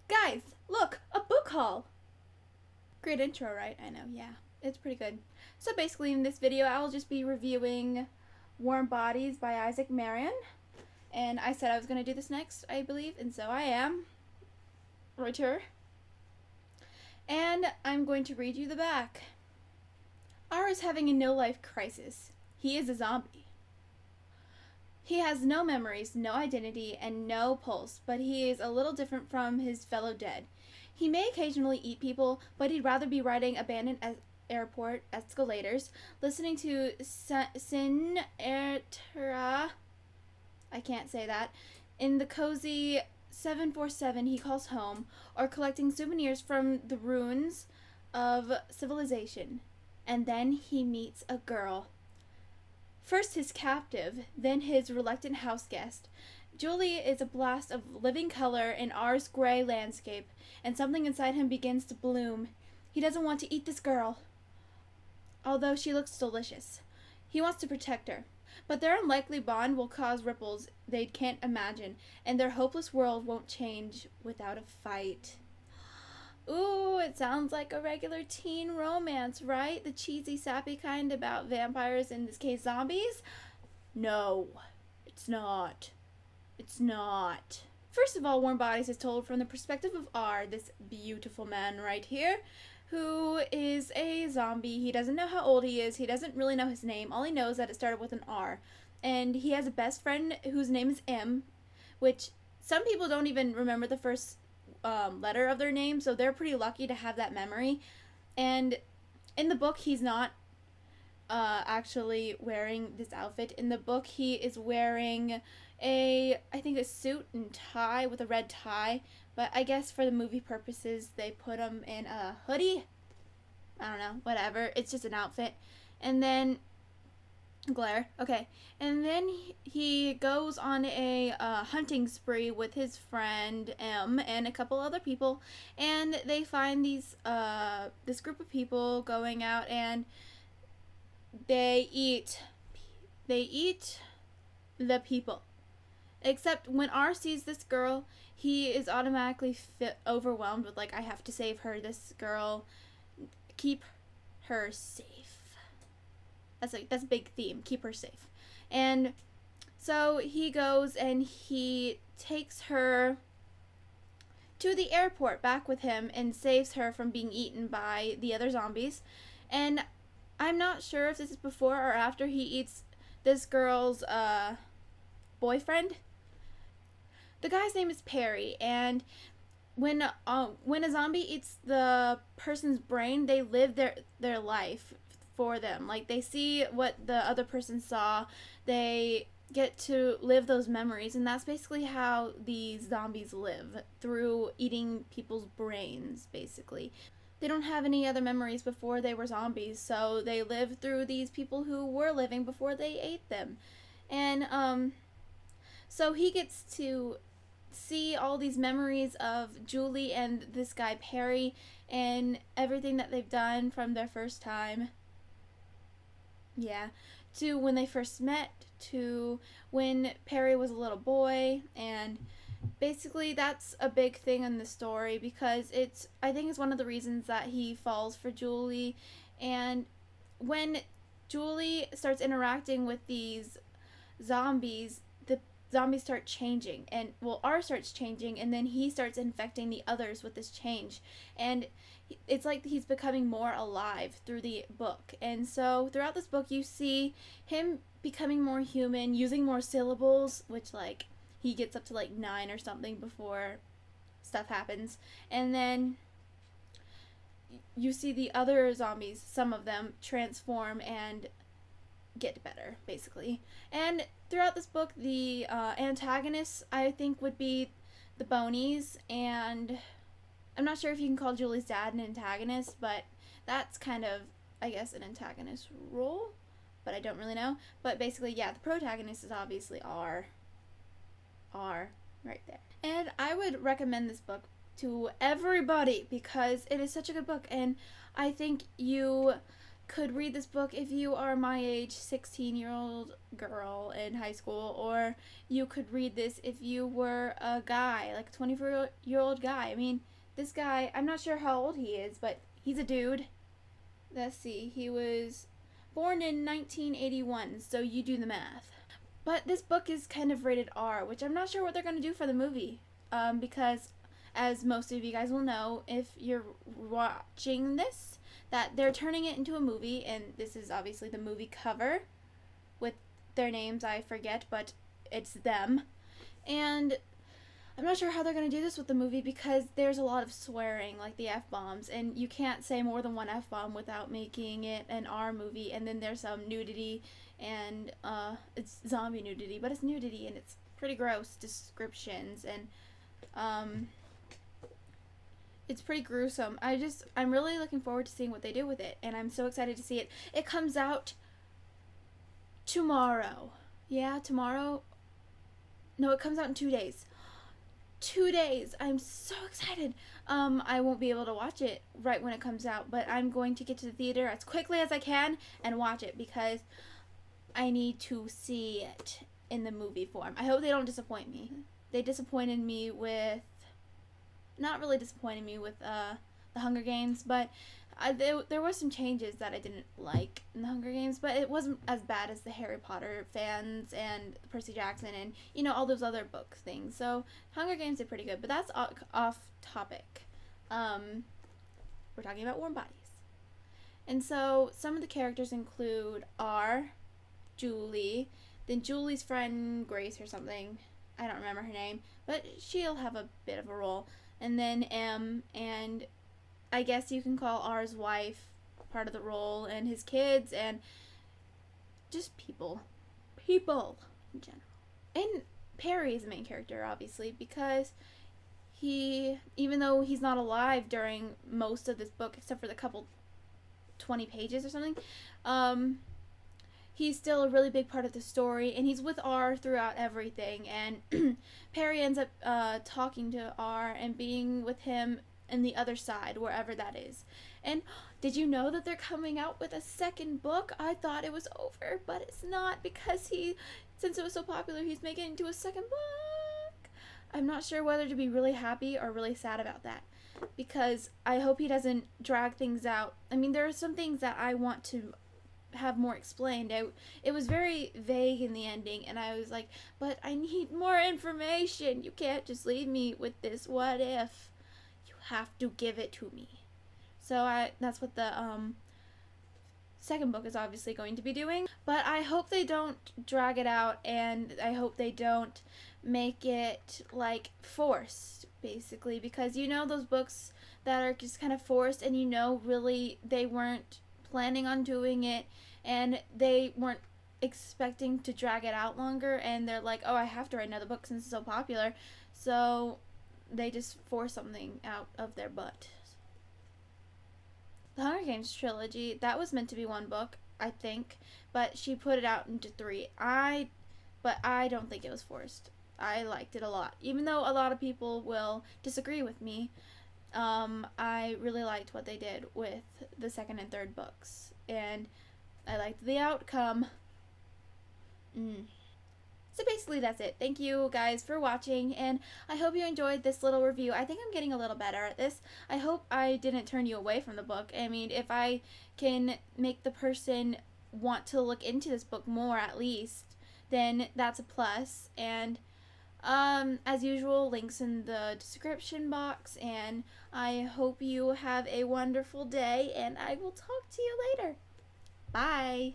Guys, look, a book haul. Great intro, right? I know, yeah. It's pretty good. So basically in this video, I'll just be reviewing Warm Bodies by Issac Marion. And I said I was going to do this next, I believe, and so I am. Right here. And I'm going to read you the back. R is having a no-life crisis. He is a zombie. He has no memories, no identity, and no pulse, but he is a little different from his fellow dead. He may occasionally eat people, but he'd rather be riding abandoned airport escalators, listening to Sin Ertra, I can't say that, in the cozy 747 he calls home, or collecting souvenirs from the ruins of civilization. And then he meets a girl. First his captive, then his reluctant house guest. Julie is a blast of living color in R's gray landscape, and something inside him begins to bloom. He doesn't want to eat this girl, although she looks delicious. He wants to protect her, but their unlikely bond will cause ripples they can't imagine, and their hopeless world won't change without a fight. Ooh, it sounds like a regular teen romance, right? The cheesy, sappy kind about vampires, in this case zombies? No, it's not. It's not. First of all, Warm Bodies is told from the perspective of R, this beautiful man right here, who is a zombie. He doesn't know how old he is. He doesn't really know his name. All he knows is that it started with an R. And he has a best friend whose name is M, which some people don't even remember the first letter of their name, so they're pretty lucky to have that memory. And in the book, he's not actually wearing this outfit. In the book, he is wearing I think a suit and tie with a red tie, but I guess for the movie purposes, they put him in a hoodie. I don't know, whatever. It's just an outfit. And then glare. Okay. And then he goes on a hunting spree with his friend M and a couple other people, and they find this group of people going out, and they eat the people. Except when R sees this girl, he is automatically overwhelmed with, like, I have to save her. This girl, keep her safe. That's a big theme. Keep her safe. And so he goes and he takes her to the airport back with him and saves her from being eaten by the other zombies. And I'm not sure if this is before or after he eats this girl's boyfriend. The guy's name is Perry, and when a zombie eats the person's brain, they live their life for them. Like, they see what the other person saw. They get to live those memories, and that's basically how these zombies live, through eating people's brains, basically. They don't have any other memories before they were zombies, so they live through these people who were living before they ate them. And so he gets to see all these memories of Julie and this guy Perry and everything that they've done from their first time. Yeah, to when they first met, to when Perry was a little boy, and basically that's a big thing in the story, because I think it's one of the reasons that he falls for Julie. And when Julie starts interacting with these zombies, the zombies start changing, and R starts changing, and then he starts infecting the others with this change, and it's like he's becoming more alive through the book. And so throughout this book, you see him becoming more human, using more syllables, which, like, he gets up to like 9 or something before stuff happens. And then you see the other zombies, some of them, transform and get better, basically. And throughout this book, the antagonists, I think, would be the Bonies, and I'm not sure if you can call Julie's dad an antagonist, but that's kind of, I guess, an antagonist role, but I don't really know. But basically, yeah, the protagonist is obviously R right there. And I would recommend this book to everybody because it is such a good book, and I think you could read this book if you are my age, 16-year-old girl in high school, or you could read this if you were a guy, like a 24-year-old guy. I mean, this guy, I'm not sure how old he is, but he's a dude. Let's see, he was born in 1981, so you do the math. But this book is kind of rated R, which I'm not sure what they're going to do for the movie, because as most of you guys will know, if you're watching this, that they're turning it into a movie, and this is obviously the movie cover with their names, I forget, but it's them. And I'm not sure how they're going to do this with the movie because there's a lot of swearing, like the F-bombs, and you can't say more than one F-bomb without making it an R movie, and then there's some nudity, and it's zombie nudity, but it's nudity, and it's pretty gross descriptions, and it's pretty gruesome. I'm really looking forward to seeing what they do with it, and I'm so excited to see it. It comes out tomorrow. Yeah, tomorrow. No, it comes out in 2 days. 2 days. I'm so excited. I won't be able to watch it right when it comes out, but I'm going to get to the theater as quickly as I can and watch it because I need to see it in the movie form. I hope they don't disappoint me. They disappointed me with, not really disappointed me with the Hunger Games, but there were some changes that I didn't like in the Hunger Games, but it wasn't as bad as the Harry Potter fans and Percy Jackson and, you know, all those other book things. So Hunger Games did pretty good, but that's off topic. We're talking about warm bodies. And so some of the characters include R, Julie, then Julie's friend Grace or something. I don't remember her name, but she'll have a bit of a role. And then M, and I guess you can call R's wife part of the role, and his kids, and just people in general. And Perry is the main character, obviously, because he, even though he's not alive during most of this book, except for the couple 20 pages or something, he's still a really big part of the story, and he's with R throughout everything, and Perry ends up talking to R and being with him in the other side, wherever that is. And did you know that they're coming out with a second book? I thought it was over, but it's not, because since it was so popular, he's making it into a second book. I'm not sure whether to be really happy or really sad about that, because I hope he doesn't drag things out. I mean, there are some things that I want to have more explained. It was very vague in the ending, and I was like, but I need more information. You can't just leave me with this what if. You have to give it to me. So that's what the second book is obviously going to be doing, but I hope they don't drag it out, and I hope they don't make it like forced, basically, because you know those books that are just kind of forced, and you know really they weren't planning on doing it, and they weren't expecting to drag it out longer, and they're like, oh, I have to write another book since it's so popular, so they just force something out of their butt. The Hunger Games trilogy, that was meant to be one book, I think, but she put it out into 3. But I don't think it was forced. I liked it a lot, even though a lot of people will disagree with me. I really liked what they did with the second and third books, and I liked the outcome. So basically that's it. Thank you guys for watching, and I hope you enjoyed this little review. I think I'm getting a little better at this. I hope I didn't turn you away from the book. I mean, if I can make the person want to look into this book more at least, then that's a plus. And as usual, links in the description box, and I hope you have a wonderful day, and I will talk to you later. Bye!